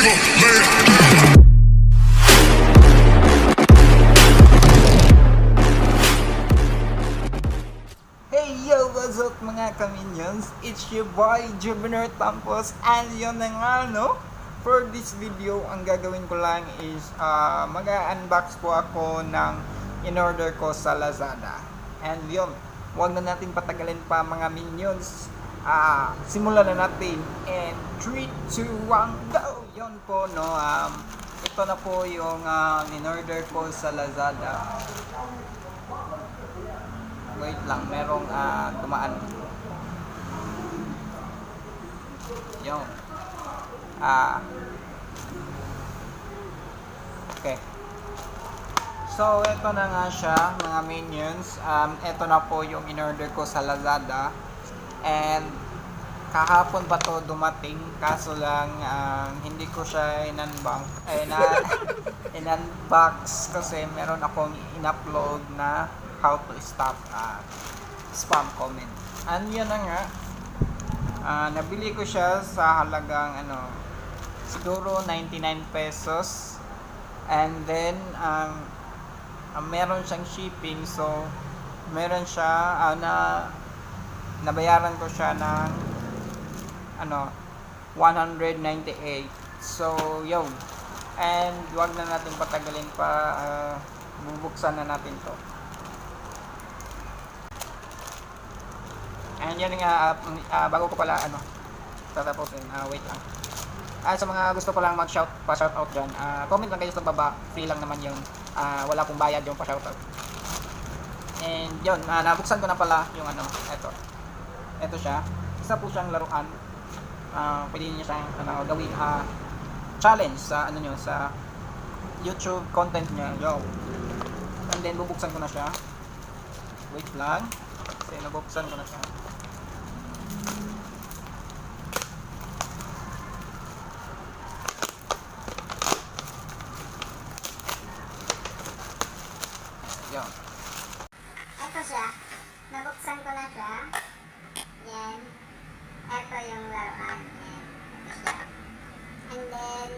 nigga, lay it down. Hey yo, what's up mga kaminions? It's your boy Jubiner Tampos, and yun na nga no. For this video, ang gagawin ko lang is mag-unbox po ako ng in-order ko sa Lazada. And yun, huwag na natin patagalin pa mga minions. Simulan na natin. And 3, 2, 1, go! Yun po no, ito na po yung in-order ko sa Lazada. Wait lang, merong dumaan. Yung okay. So, ito na nga siya, mga minions. Ito na po yung in-order ko sa Lazada. And kahapon pa to dumating, kaso lang hindi ko siya in-unbox kasi meron akong in-upload na how to stop spam comment. And yun na nga, nabili ko siya sa halagang siguro 99 pesos. And then meron siyang shipping, so meron siya nabayaran ko siya ng 198. So yun, and wag na natin patagalin pa, bubuksan na natin to. And yan nga, bago ko pala tatapusin, wait lang. Sa mga gusto ko lang pa-shoutout dyan, comment lang kayo sa baba, free lang naman yun. Wala pong bayad yung pa-shoutout. And yun, nabuksan ko na pala yung ito siya. Isa po siyang laruan. Pwede niyo siyang gawin challenge sa sa YouTube content niya. Yo. And then bubuksan ko na siya. Wait lang. Kasi nabuksan ko na siya. Yan. Ito siya. Nabuksan ko na siya. Yan. Ito yung laruan. Yan. Ito siya. And then,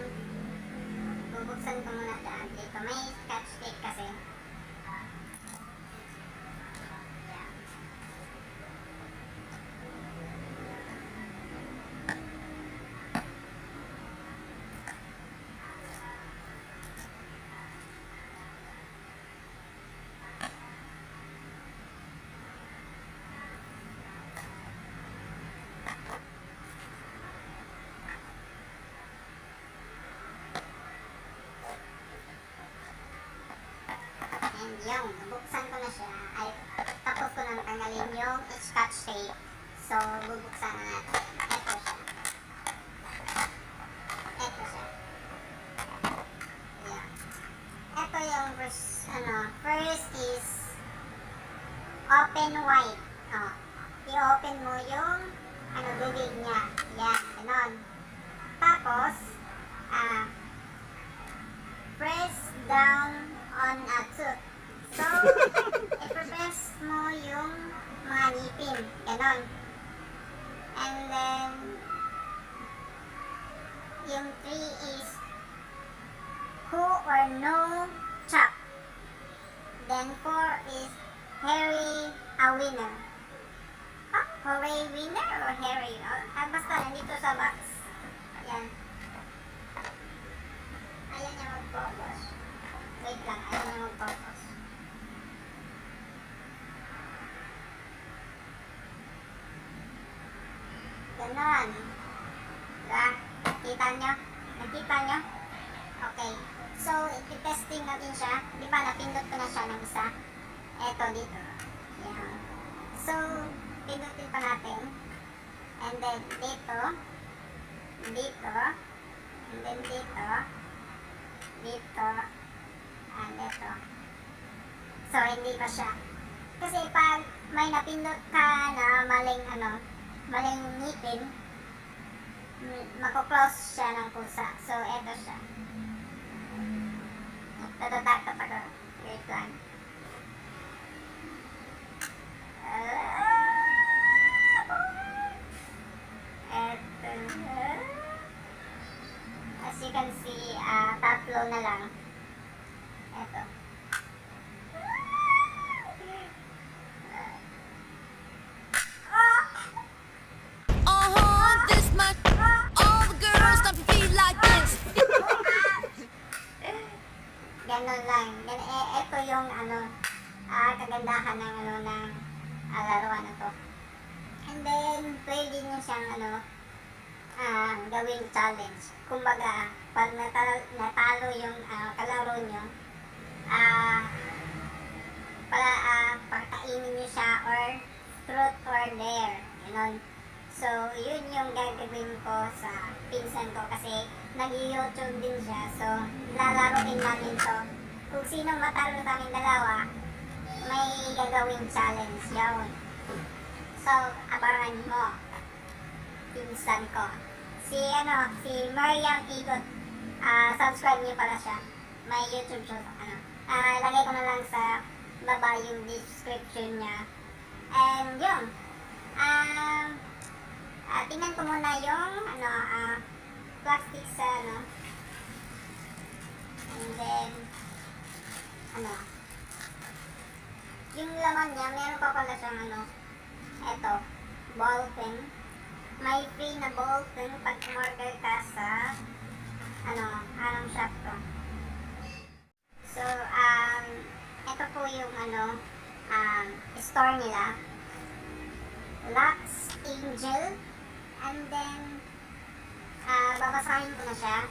bubuksan ko muna siya. Dito may scotch tape kasi. Yan. And yung buksan ko na siya, ay tapos ko na tanggalin yung scotch tape. So, bubuksan na natin. Ito siya. Ito siya. Yeah. Ito yung first is open wide. I-open mo yung bibig niya. Yan, ganon. Tapos, press down on a tooth. So, i-press mo yung mga ngipin. Ganon. And then, yung 3 is who or no chop. Then 4 is Harry a winner. Hooray winner or Harry? Basta nandito sa box. Ayan. Ayan niya mag-focus. Wait lang, ayan niya mag-focus. Ganon. Diba? Nakita nyo? Nakita nyo? Okay. So, i-testing natin siya. Di ba, napindot ko na siya ng isa. Eto, dito. Ayan. So, pindutin pa natin. And then, dito. Dito. And then, dito. Dito. And dito. So, hindi pa siya. Kasi pag may napindot ka na maling ngipin, mako-close siya ng pusa. So, eto siya. Tatatak ako. Wait lang. Eto. As you can see, tatlo na lang. Eto. This much. All the girls stop your feet like this. Ganon lang. Ito yung kagandahan ng ng laruan na to. And then, pwede nyo siyang gawing challenge. Kumbaga, pag natalo yung kalaro nyo, pakainin nyo siya or truth or dare. Ganon. So, yun yung gagawin ko sa pinsan ko kasi nag-YouTube din siya. So, lalaroin namin to. Kung sino matalo sa amin dalawa, may gagawing challenge yun. So, abangan mo. Pinsan ko. Si Mariam Igot. Subscribe niyo pala siya. May YouTube siya. Lagay ko na lang sa baba yung description niya. And yun. Tingnan ko muna yung plastic sa and then yung laman niya, meron pa pala siyang eto, ball pen. May free na ball pen pag umorder ka sa anong shop to. So, eto po yung store nila. Lux Angel. And then, babasahin ko na siya.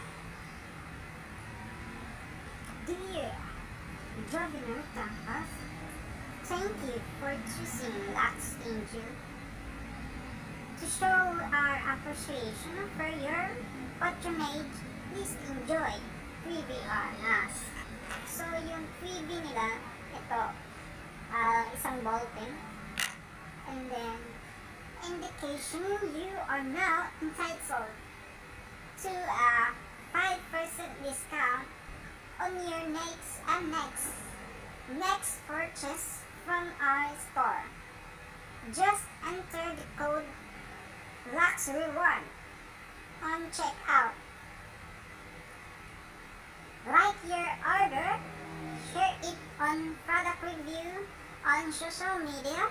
Dear Governor Tapas, thank you for choosing Lux Angel. To show our appreciation for your patronage, please enjoy freebie on us. So, yung freebie nila, ito, isang ballpen. And then, indication you are now entitled to a 5% discount on your next purchase from our store. Just enter the code LUXREWARD on checkout. Write your order, share it on product review on social media,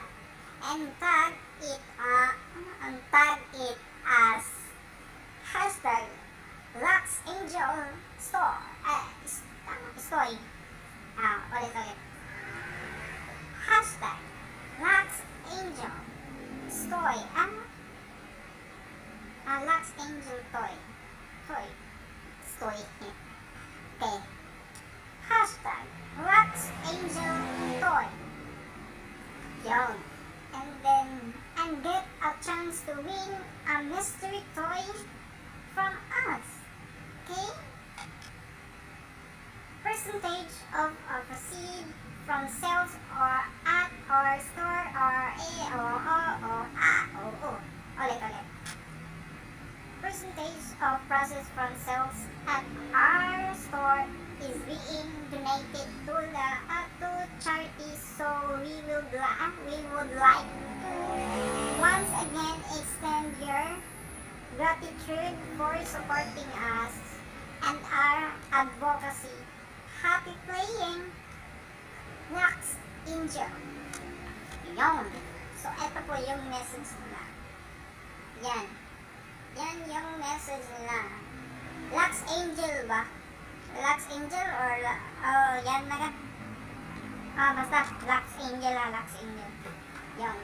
and tag it as hashtag LuxAngel Store. Stoy. Ulit. Hashtag LuxAngel Stoy. LuxAngel Toy. Stoy. Okay. Hashtag LuxAngel Toy. Yun. And get a chance to win a mystery toy from us. Okay? Percentage of proceed from sales or at our store or ulit. Percentage of process from sales at our store is being donated to charity. So we would like to once again extend your gratitude for supporting us and our advocacy. Happy playing, Lux Angel. Yun. So, ito po yung message nila. Yan yung message nila. Lux Angel ba? Lux Angel or yan na ka? Basta Lux Angel Lux Angel. Yun.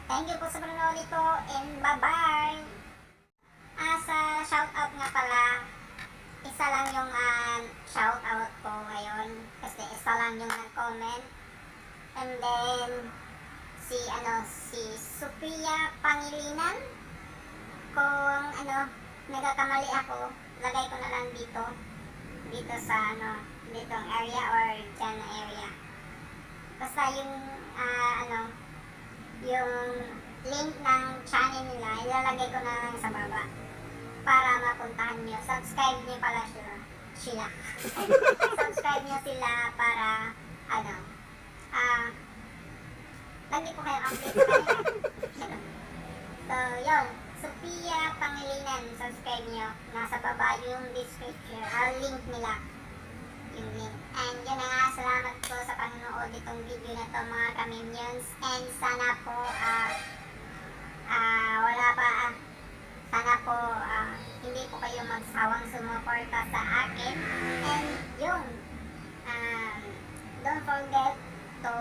Thank you po sa panonood nito and bye-bye! Sa shoutout nga pala, isa lang yung shoutout ko ngayon kasi isa lang yung nag-comment. And then, si Sophia Pangilinan. Kung nagkakamali ako, lagay ko na lang dito sa ditong area or dyan na area. Basta yung yung link ng channel nila, ilalagay ko na lang sa baba para mapuntahan nyo. Subscribe nyo pala sila. Subscribe nyo sila para lagi po kayo update sa kanila. So, yun. Sophia Pangilinan, subscribe nyo. Nasa baba yung description, link nila. Yung link. And yun na nga, salamat po sa panonood itong video na to mga kaminions. And sana po, sana po, hindi po kayo magsawang sumuporta sa akin. And yun, don't forget to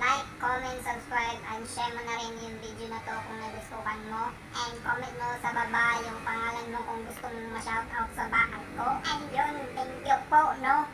like, comment, subscribe, and share mo na rin yung video na to kung nagustuhan mo. And comment mo sa baba yung pangalan mo kung gusto mong ma-shoutout sa bahay ko. And yun, thank you po, no?